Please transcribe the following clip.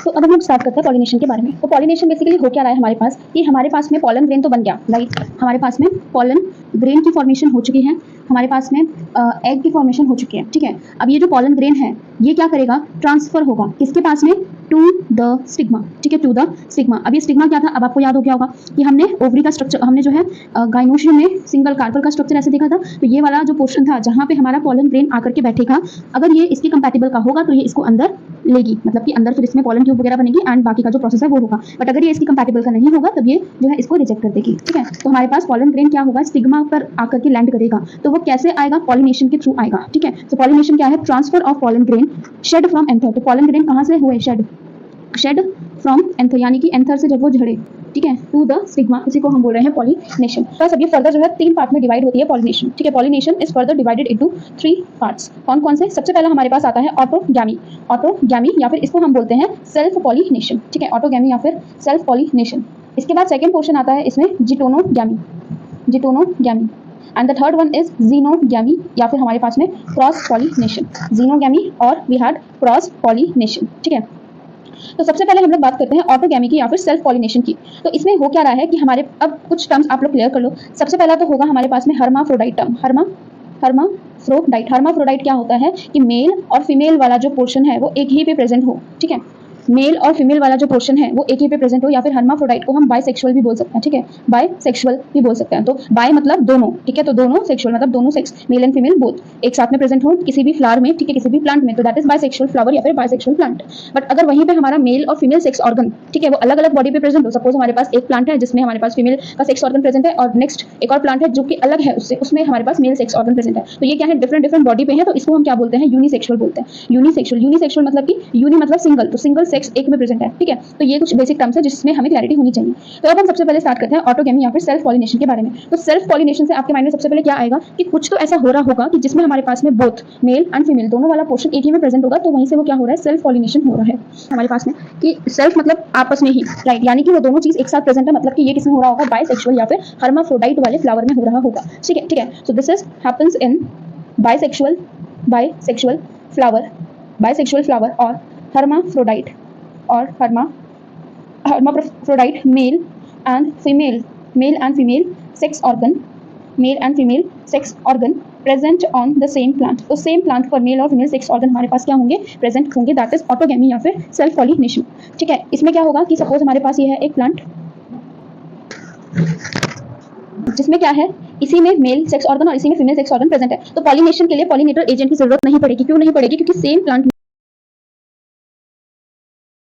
तो अब हम लोग स्टार्ट करते हैं पॉलिनेशन के बारे में। तो पॉलिनेशन बेसिकली हो क्या रहा है हमारे पास कि हमारे पास में पॉलन ग्रेन तो बन गया, राइट। हमारे पास में पॉलन ग्रेन की फॉर्मेशन हो चुकी है, हमारे पास में एग की फॉर्मेशन हो चुकी है, ठीक है। अब ये जो पॉलन ग्रेन है ये क्या करेगा, ट्रांसफर होगा किसके पास में, टू द स्टिग्मा, ठीक है, टू द स्टिग्मा। अब ये स्टिग्मा क्या था, अब आपको याद हो गया होगा कि हमने ओवरी का स्ट्रक्चर, हमने जो है गाइनोशियम में सिंगल कार्पल का स्ट्रक्चर ऐसे देखा था। तो ये वाला जो पोर्शन था जहाँ पे हमारा पॉलन ग्रेन आकर के बैठेगा, अगर ये इसके कंपैटिबल का होगा तो ये इसको अंदर लेगी, मतलब कि अंदर फिर इसमें पॉलन ट्यूब वगैरह बनेगी एंड बाकी का जो प्रोसेस है वो होगा। बट अगर ये इसकी कंपैटिबल का नहीं होगा तब ये जो है इसको रिजेक्ट कर देगी, ठीक है। तो हमारे पास पॉलन ग्रेन क्या होगा, स्टिग्मा पर आकर के लैंड करेगा। तो वो कैसे आएगा, पॉलिनेशन के थ्रू आएगा, ठीक है। तो पॉलिनेशन क्या है, transfer of pollen grain shed from anther. तो पॉलन ग्रेन कहाँ से हुए, शेड फ्रॉम एंथर, यानी कि एंथर से जब वो झड़े, ठीक है, टू द स्टिग्मा, उसी को हम बोल रहे हैं पॉलिनेशन। बस अब ये फर्दर जो है 3 पार्ट में डिवाइड होती है पॉलिनेशन, ठीक है। Pollination is further divided into 3 parts. कौन कौन से, सबसे पहला हमारे पास आता है ऑटोगैमी या फिर इसको हम बोलते हैं सेल्फ पॉलिनेशन, ठीक है, ऑटोगैमी या फिर सेल्फ पॉलिनेशन। इसके बाद सेकंड पोर्शन आता है इसमें geitonogamy and the third one is xenogamy या फिर हमारे पास में क्रॉस पॉलिनेशन, जीनोगैमी और वी हैड क्रॉस पॉलिनेशन, ठीक है। तो सबसे पहले हम लोग बात करते हैं ऑटोगैमी की या फिर सेल्फ पॉलिनेशन की। तो इसमें हो क्या रहा है कि हमारे, अब कुछ टर्म्स आप लोग क्लियर कर लो। सबसे पहला तो होगा हमारे पास में हर्माफ्रोडाइट टर्म, हर्माफ्रोडाइट क्या होता है कि मेल और फीमेल वाला जो पोर्शन है वो एक ही पे प्रेजेंट हो, ठीक है, मेल और फीमेल वाला जो पोर्शन है वो एक ही पे प्रेजेंट हो, या फिर हर्माफ्रोडाइट को हम बाइसेक्सुअल भी बोल सकते हैं, ठीक है, बाइसेक्सुअल भी बोल सकते हैं। तो बाय मतलब दोनों, ठीक है, तो दोनों, सेक्सुअल मतलब दोनों sex, mail and female both एक साथ में प्रेजेंट हो किसी भी फ्लावर में, ठीक है, किसी भी प्लांट में, तो दैट इज बाइसेक्सुअल फ्लावर या फिर बाइसेक्सुअल प्लांट। बट अगर वहीं पे हमारा मेल और फीमेल सेक्स ऑर्गन, ठीक है, वो अलग अलग बॉडी पे प्रेजेंट हो, सपोज हमारे पास एक प्लांट है जिसमें हमारे पास फीमेल का सेक्स ऑर्गन प्रेजेंट है और नेक्स्ट एक और प्लांट है जो कि अलग है उससे, उसमें हमारे पास मेल सेक्स ऑर्गन प्रेजेंट है। तो ये क्या है, डिफरेंट बॉडी पे है, तो इसको हम क्या बोलते हैं, यूनिसेक्सुअल बोलते हैं। यूनिसेक्सुअल मतलब कि यूनि मतलब सिंगल, तो सिंगल सेक्स एक में प्रेजेंट है, ठीक है। तो ये कुछ बेसिक टर्म्स है जिसमें हमें क्लैरिटी होनी चाहिए। तो अब हम सबसे पहले स्टार्ट करते हैं ऑटोगैमी या फिर सेल्फ पॉलिनेशन के बारे में। तो सेल्फ पॉलिनेशन से आपके माइंड में सबसे पहले क्या आएगा कि कुछ तो ऐसा हो रहा होगा कि जिसमें हमारे पास में बोथ मेल एंड फीमेल दोनों वाला पोर्शन एक ही में प्रेजेंट होगा, तो वहीं से वो क्या हो रहा है, सेल्फ पॉलिनेशन हो रहा है हमारे पास में। कि सेल्फ मतलब आपस में ही, राइट, यानी कि वो दोनों चीज एक साथ प्रेजेंट है, मतलब कि ये किसमें हो रहा होगा, बाइसेक्सुअल या फिर हर्माफ्रोडाइट वाले फ्लावर में हो रहा होगा, ठीक है। So this is happens in bisexual flower और hermaphrodite male and female sex organ present on the same plant. तो सेम प्लांट पर मेल और फीमेल सेक्स ऑर्गन हमारे पास क्या होंगे, प्रेजेंट होंगे, दैट इज ऑटोगैमी या फिर सेल्फ पॉलिनेशन, ठीक है। इसमें क्या होगा कि सपोज हमारे पास ये है एक प्लांट जिसमें क्या है, इसी में मेल सेक्स ऑर्गन और इसी में फीमेल सेक्स ऑर्गन प्रेजेंट है। तो पॉलिनेशन के लिए पॉलिनेटर एजेंट की जरूरत नहीं पड़ेगी। क्यों नहीं पड़ेगी, क्योंकि सेम प्लांट